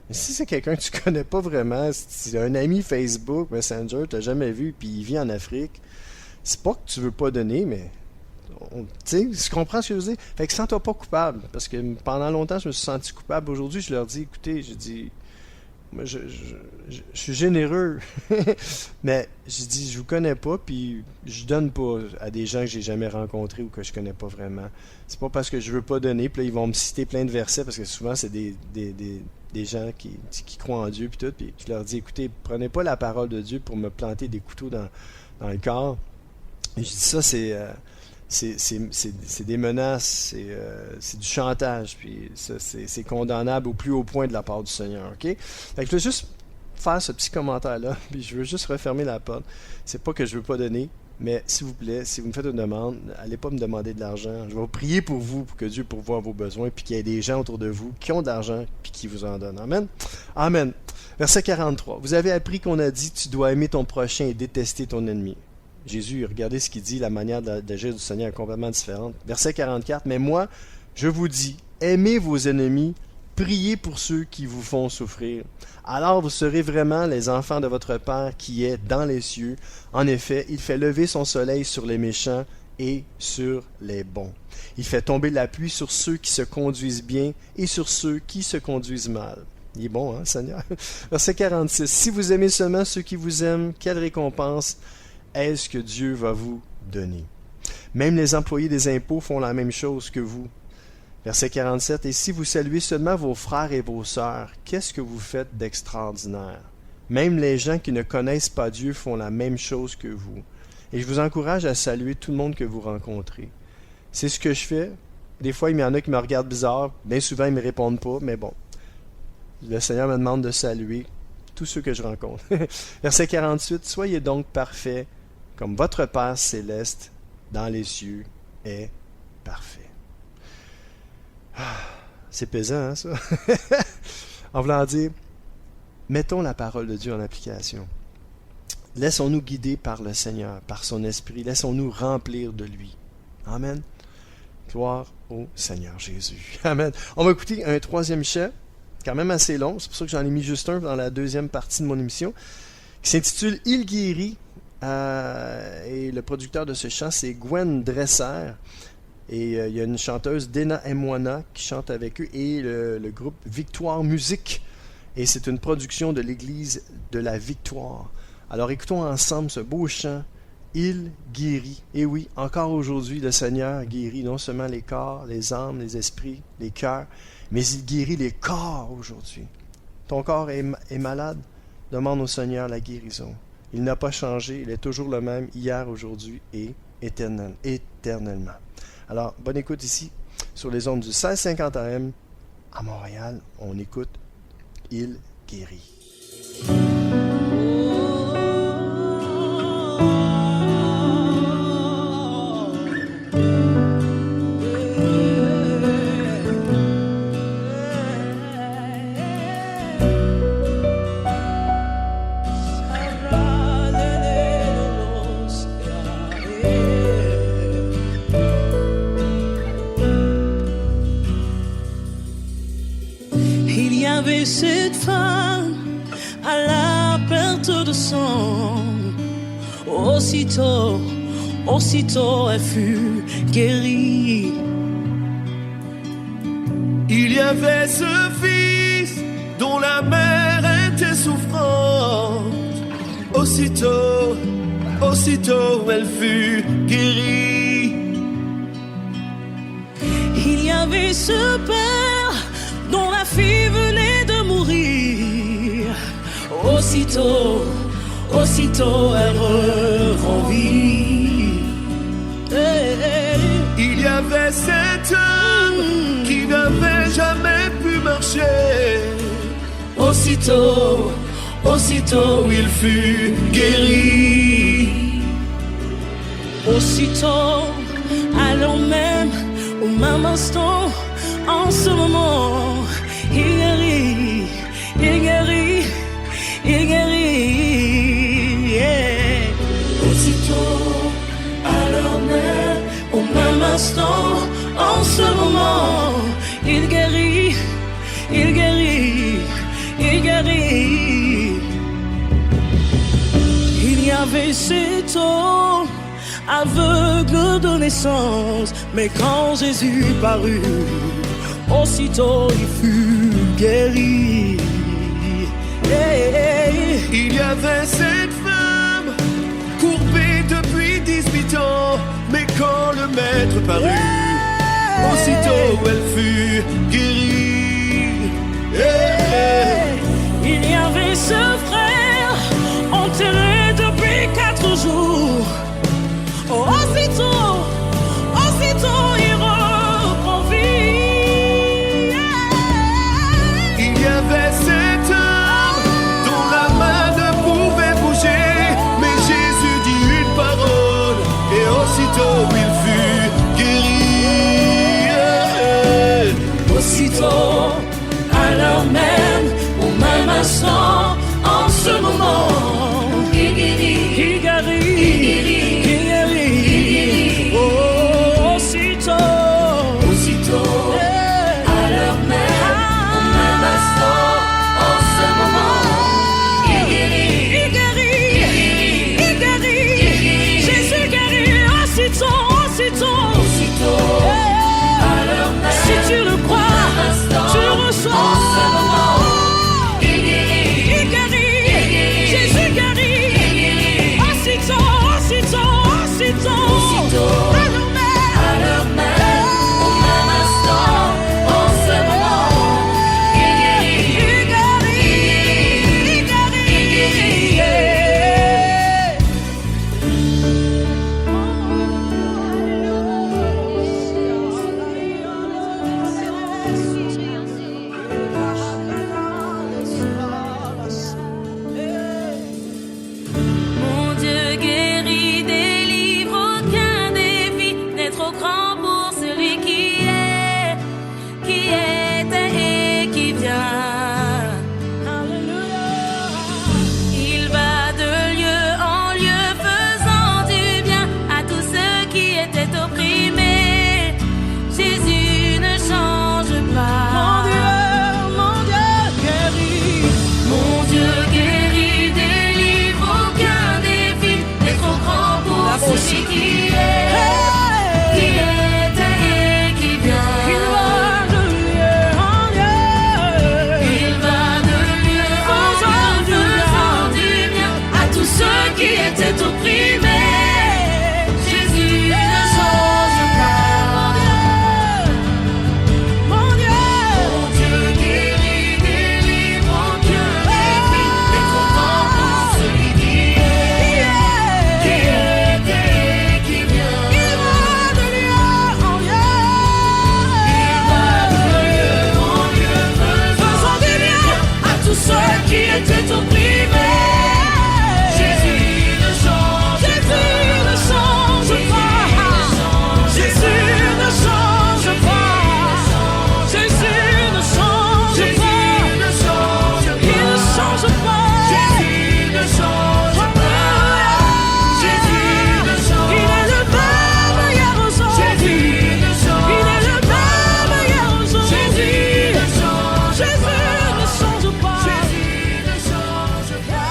Mais si c'est quelqu'un que tu connais pas vraiment, si c'est un ami Facebook, Messenger, tu n'as jamais vu, puis il vit en Afrique, c'est pas que tu veux pas donner, mais tu sais, je comprends ce que je veux dire. Fait que sens-toi pas coupable, parce que pendant longtemps, je me suis senti coupable. Aujourd'hui, je leur dis, écoutez, moi, je suis généreux, mais je dis, je vous connais pas, puis je donne pas à des gens que j'ai jamais rencontrés ou que je connais pas vraiment. C'est pas parce que je veux pas donner, puis là, ils vont me citer plein de versets, parce que souvent, c'est des gens qui croient en Dieu, puis tout, puis je leur dis, écoutez, prenez pas la parole de Dieu pour me planter des couteaux dans le corps. Et je dis ça, c'est des menaces, c'est du chantage, puis ça, c'est condamnable au plus haut point de la part du Seigneur, ok? Fait que je veux juste faire ce petit commentaire-là, puis je veux juste refermer la porte. C'est pas que je veux pas donner, Mais s'il vous plaît, si vous me faites une demande, n'allez pas me demander de l'argent. Je vais prier pour vous, pour que Dieu pourvoie vos besoins, puis qu'il y ait des gens autour de vous qui ont de l'argent, puis qui vous en donnent. Amen. Amen. Verset 43. Vous avez appris qu'on a dit, tu dois aimer ton prochain et détester ton ennemi. Jésus, regardez ce qu'il dit, la manière d'agir du Seigneur est complètement différente. Verset 44. Mais moi, je vous dis, aimez vos ennemis, priez pour ceux qui vous font souffrir. Alors vous serez vraiment les enfants de votre Père qui est dans les cieux. En effet, il fait lever son soleil sur les méchants et sur les bons. Il fait tomber la pluie sur ceux qui se conduisent bien et sur ceux qui se conduisent mal. Il est bon, hein, Seigneur? Verset 46. Si vous aimez seulement ceux qui vous aiment, quelle récompense est-ce que Dieu va vous donner? Même les employés des impôts font la même chose que vous. Verset 47. Et si vous saluez seulement vos frères et vos sœurs, qu'est-ce que vous faites d'extraordinaire? Même les gens qui ne connaissent pas Dieu font la même chose que vous. Et je vous encourage à saluer tout le monde que vous rencontrez. C'est ce que je fais. Des fois, il y en a qui me regardent bizarre. Bien souvent, ils ne me répondent pas, mais bon. Le Seigneur me demande de saluer tous ceux que je rencontre. Verset 48. Soyez donc parfaits, comme votre Père céleste dans les cieux est parfait. C'est pesant, hein, ça? En voulant dire, mettons la parole de Dieu en application. Laissons-nous guider par le Seigneur, par son Esprit. Laissons-nous remplir de lui. Amen. Gloire au Seigneur Jésus. Amen. On va écouter un troisième chant, quand même assez long. C'est pour ça que j'en ai mis juste un dans la deuxième partie de mon émission, qui s'intitule « Il guérit ». Et le producteur de ce chant, c'est Gwen Dresser. Et il y a une chanteuse, Dena Emwana, qui chante avec eux, et le groupe Victoire Musique. Et c'est une production de l'Église de la Victoire. Alors écoutons ensemble ce beau chant, Il guérit. Et oui, encore aujourd'hui, le Seigneur guérit non seulement les corps, les âmes, les esprits, les cœurs, mais il guérit les corps aujourd'hui. Ton corps est malade? Demande au Seigneur la guérison. Il n'a pas changé, il est toujours le même hier, aujourd'hui et éternellement. Alors, bonne écoute ici, sur les ondes du 1650 AM, à Montréal, on écoute Il guérit. Cette femme à la perte de sang, aussitôt elle fut guérie. Il y avait ce fils dont la mère était souffrante, aussitôt elle fut guérie. Il y avait ce père dont la fille venait de mourir. Aussitôt elle revit. Il y avait cet homme qui n'avait jamais pu marcher. Aussitôt il fut guéri. Aussitôt, alors même, au même instant, en ce moment, il guérit. Yeah. Aussitôt, alors même, au même instant, en ce moment, il guérit. Il y avait cet homme aveugle de naissance, mais quand Jésus parut, aussitôt il fut guéri. Il y avait cette femme courbée depuis 18 ans, mais quand le maître parut, aussitôt elle fut guérie. Il y avait ce frère enterré depuis 4 jours. Aussitôt il reprend vie. Il y avait cet homme dont la main ne pouvait bouger, mais Jésus dit une parole Mon Dieu guérit, délivre, aucun défi n'est trop grand pour celui qui était et qui vient. Il va de lieu en lieu faisant du bien à tous ceux qui étaient opprimés. Jésus ne change pas. Mon Dieu guérit. Mon Dieu guérit, délivre, aucun défi n'est trop grand pour celui qui était et qui vient. Il va de lieu en lieu. Il va de lieu en lieu faisant du bien à tous ceux qui étaient opprimés. Jésus ne change pas. Mon Dieu guérit, délivre, aucun défi n'est trop grand pour celui qui était et qui vient. Il va de lieu en lieu. Il va de lieu en lieu faisant du bien à tous ceux qui étaient opprimés. Jésus ne change pas. Jésus ne change pas. Jésus ne change pas. Il ne change pas. Jésus ne change pas. Jésus ne change pas. Il est le même hier aujourd'hui. Il est le même hier aujourd'hui. Jésus ne change pas. Jésus ne change pas.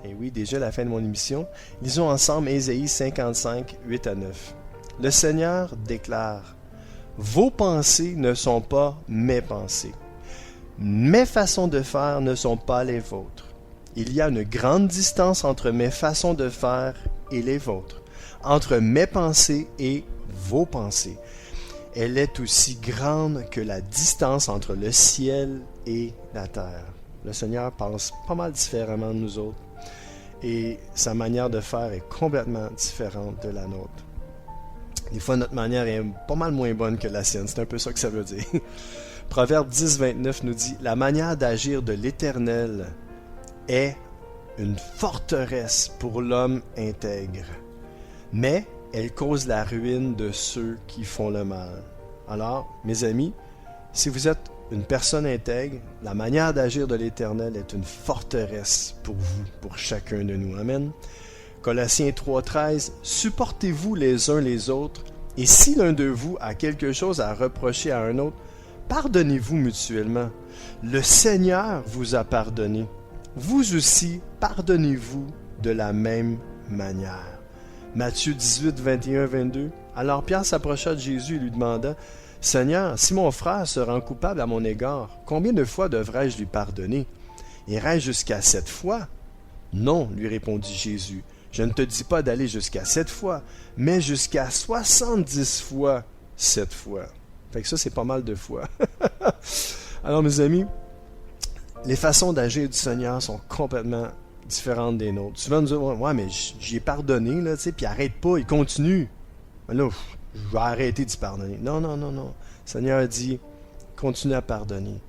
Et oui, déjà la fin de mon émission. Lisons ensemble Ésaïe 55, 8 à 9. Le Seigneur déclare: Vos pensées ne sont pas mes pensées. Mes façons de faire ne sont pas les vôtres. Il y a une grande distance entre mes façons de faire et les vôtres, entre mes pensées et vos pensées. Elle est aussi grande que la distance entre le ciel et la terre. Le Seigneur pense pas mal différemment de nous autres et sa manière de faire est complètement différente de la nôtre. Des fois, notre manière est pas mal moins bonne que la sienne. C'est un peu ça que ça veut dire. Proverbe 10, 29 nous dit: La manière d'agir de l'Éternel est une forteresse pour l'homme intègre, mais elle cause la ruine de ceux qui font le mal. Alors, mes amis, si vous êtes une personne intègre, la manière d'agir de l'Éternel est une forteresse pour vous, pour chacun de nous. Amen. Colossiens 3,13 « Supportez-vous les uns les autres, et si l'un de vous a quelque chose à reprocher à un autre, pardonnez-vous mutuellement. Le Seigneur vous a pardonné. Vous aussi, pardonnez-vous de la même manière. » Matthieu 18, 21, 22 « Alors Pierre s'approcha de Jésus et lui demanda: « Seigneur, si mon frère se rend coupable à mon égard, combien de fois devrais-je lui pardonner? Irai-je jusqu'à 7 fois? » « Non, lui répondit Jésus, je ne te dis pas d'aller jusqu'à 7 fois, mais jusqu'à 70 fois 7 fois. » Fait que ça, c'est pas mal de fois. Alors, mes amis, les façons d'agir du Seigneur sont complètement différentes des nôtres. Souvent, nous disons: « Ouais, mais j'y ai pardonné, là, tu sais, puis arrête pas, il continue. » Mais là, je vais arrêter d'y pardonner. Non, non, non, non. Le Seigneur a dit: « Continue à pardonner. »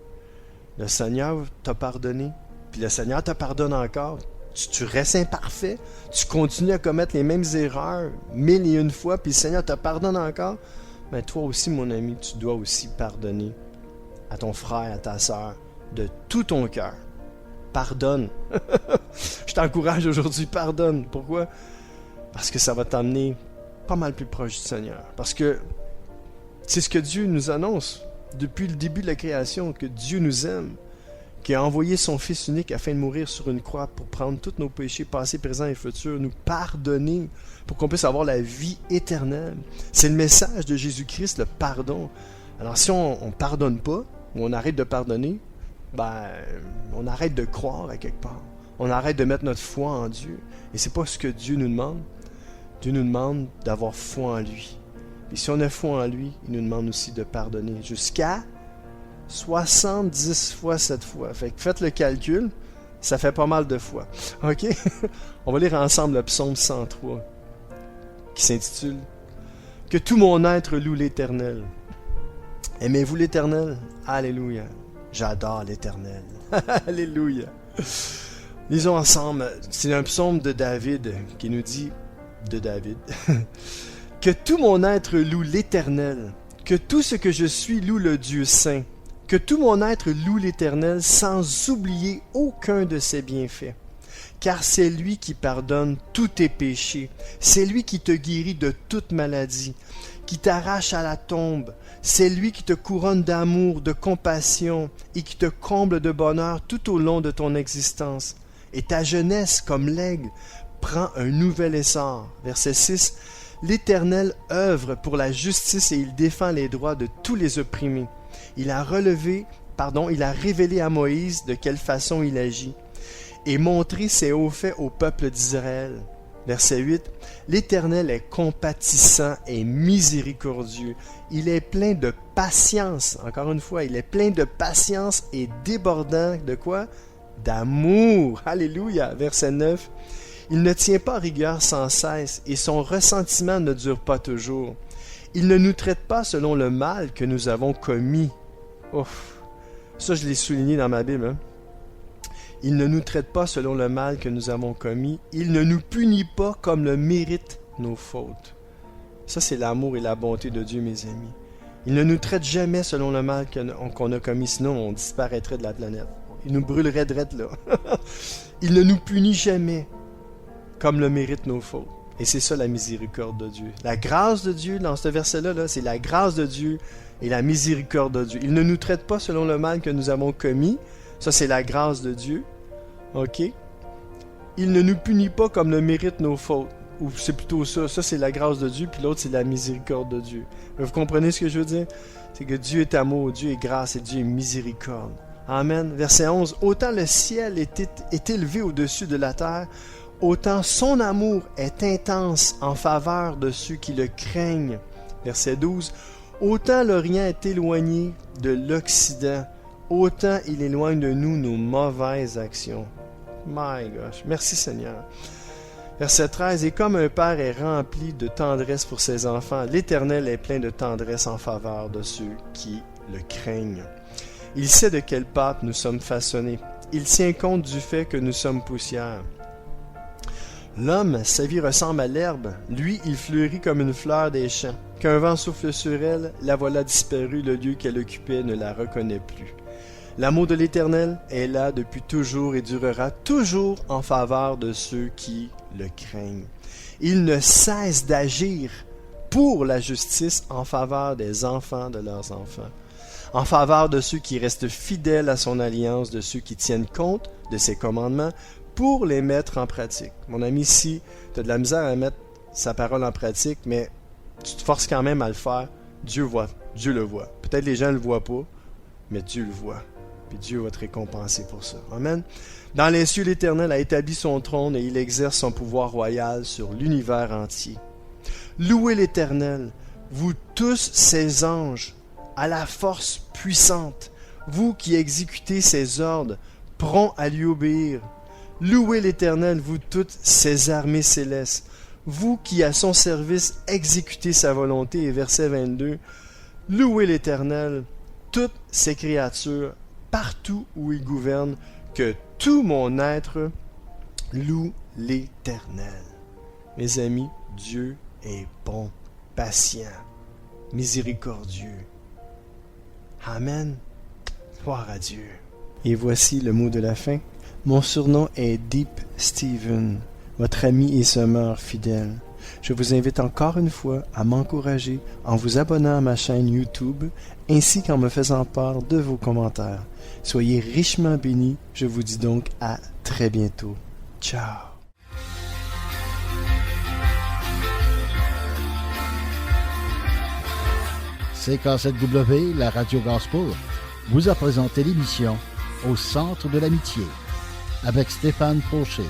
Le Seigneur t'a pardonné, puis le Seigneur te pardonne encore. Tu restes imparfait, tu continues à commettre les mêmes erreurs 1001 fois, puis le Seigneur te pardonne encore. Mais toi aussi, mon ami, tu dois aussi pardonner à ton frère, à ta sœur, de tout ton cœur. Pardonne. Je t'encourage aujourd'hui, pardonne. Pourquoi? Parce que ça va t'amener pas mal plus proche du Seigneur. Parce que c'est ce que Dieu nous annonce depuis le début de la création, que Dieu nous aime, qui a envoyé son Fils unique afin de mourir sur une croix pour prendre tous nos péchés passés, présents et futurs, nous pardonner pour qu'on puisse avoir la vie éternelle. C'est le message de Jésus-Christ, le pardon. Alors si on ne pardonne pas, ou on arrête de pardonner, on arrête de croire à quelque part. On arrête de mettre notre foi en Dieu. Et c'est pas ce que Dieu nous demande. Dieu nous demande d'avoir foi en lui. Et si on a foi en lui, il nous demande aussi de pardonner jusqu'à 70 fois 7 fois. Fait que faites le calcul. Ça fait pas mal de fois. OK? On va lire ensemble le psaume 103 qui s'intitule « Que tout mon être loue l'Éternel ». Aimez-vous l'Éternel? Alléluia. J'adore l'Éternel. Alléluia. Lisons ensemble. C'est un psaume de David qui nous dit, de David, « Que tout mon être loue l'Éternel, que tout ce que je suis loue le Dieu saint, que tout mon être loue l'Éternel sans oublier aucun de ses bienfaits. Car c'est lui qui pardonne tous tes péchés, c'est lui qui te guérit de toute maladie, qui t'arrache à la tombe, c'est lui qui te couronne d'amour, de compassion et qui te comble de bonheur tout au long de ton existence. Et ta jeunesse, comme l'aigle, prend un nouvel essor. » Verset 6. « L'Éternel œuvre pour la justice et il défend les droits de tous les opprimés. Il a révélé à Moïse de quelle façon il agit et montré ses hauts faits au peuple d'Israël. » Verset 8. « L'Éternel est compatissant et miséricordieux. Il est plein de patience. » Encore une fois, il est plein de patience et débordant de quoi? D'amour. Alléluia. Verset 9. Il ne tient pas rigueur sans cesse, et son ressentiment ne dure pas toujours. Il ne nous traite pas selon le mal que nous avons commis. Ouf, ça je l'ai souligné dans ma Bible. Il ne nous traite pas selon le mal que nous avons commis. Il ne nous punit pas comme le méritent nos fautes. Ça c'est l'amour et la bonté de Dieu, mes amis. Il ne nous traite jamais selon le mal qu'on a commis, sinon on disparaîtrait de la planète. Il nous brûlerait drette là. Il ne nous punit jamais comme le méritent nos fautes. Et c'est ça la miséricorde de Dieu. La grâce de Dieu, dans ce verset-là, c'est la grâce de Dieu et la miséricorde de Dieu. Il ne nous traite pas selon le mal que nous avons commis. Ça, c'est la grâce de Dieu. OK? Il ne nous punit pas comme le méritent nos fautes. Ou c'est plutôt ça. Ça, c'est la grâce de Dieu, puis l'autre, c'est la miséricorde de Dieu. Vous comprenez ce que je veux dire? C'est que Dieu est amour, Dieu est grâce et Dieu est miséricorde. Amen. Verset 11. « Autant le ciel est élevé au-dessus de la terre, autant son amour est intense en faveur de ceux qui le craignent. » Verset 12. « Autant l'Orient est éloigné de l'Occident, autant il éloigne de nous nos mauvaises actions. » My gosh, merci Seigneur. Verset 13. « Et comme un père est rempli de tendresse pour ses enfants, l'Éternel est plein de tendresse en faveur de ceux qui le craignent. Il sait de quelle pâte nous sommes façonnés. Il tient compte du fait que nous sommes poussière. L'homme, sa vie ressemble à l'herbe. Lui, il fleurit comme une fleur des champs. Qu'un vent souffle sur elle, la voilà disparue, le lieu qu'elle occupait ne la reconnaît plus. L'amour de l'Éternel est là depuis toujours et durera toujours en faveur de ceux qui le craignent. Il ne cesse d'agir pour la justice en faveur des enfants de leurs enfants, en faveur de ceux qui restent fidèles à son alliance, de ceux qui tiennent compte de ses commandements pour les mettre en pratique. Mon ami, si tu as de la misère à mettre sa parole en pratique, mais tu te forces quand même à le faire, Dieu le voit. Peut-être les gens ne le voient pas, mais Dieu le voit. Puis Dieu va te récompenser pour ça. Amen. Dans les cieux, l'Éternel a établi son trône et il exerce son pouvoir royal sur l'univers entier. Louez l'Éternel, vous tous ses anges, à la force puissante, vous qui exécutez ses ordres, prompts à lui obéir. Louez l'Éternel, vous toutes ses armées célestes, vous qui à son service exécutez sa volonté. Et verset 22, louez l'Éternel, toutes ses créatures, partout où il gouverne, que tout mon être loue l'Éternel. Mes amis, Dieu est bon, patient, miséricordieux. Amen. Gloire à Dieu. Et voici le mot de la fin. Mon surnom est Deep Steven, votre ami et semeur fidèle. Je vous invite encore une fois à m'encourager en vous abonnant à ma chaîne YouTube, ainsi qu'en me faisant part de vos commentaires. Soyez richement bénis. Je vous dis donc à très bientôt. Ciao. CK7W, la radio Gospel, vous a présenté l'émission Au centre de l'amitié avec Stéphane Fauché.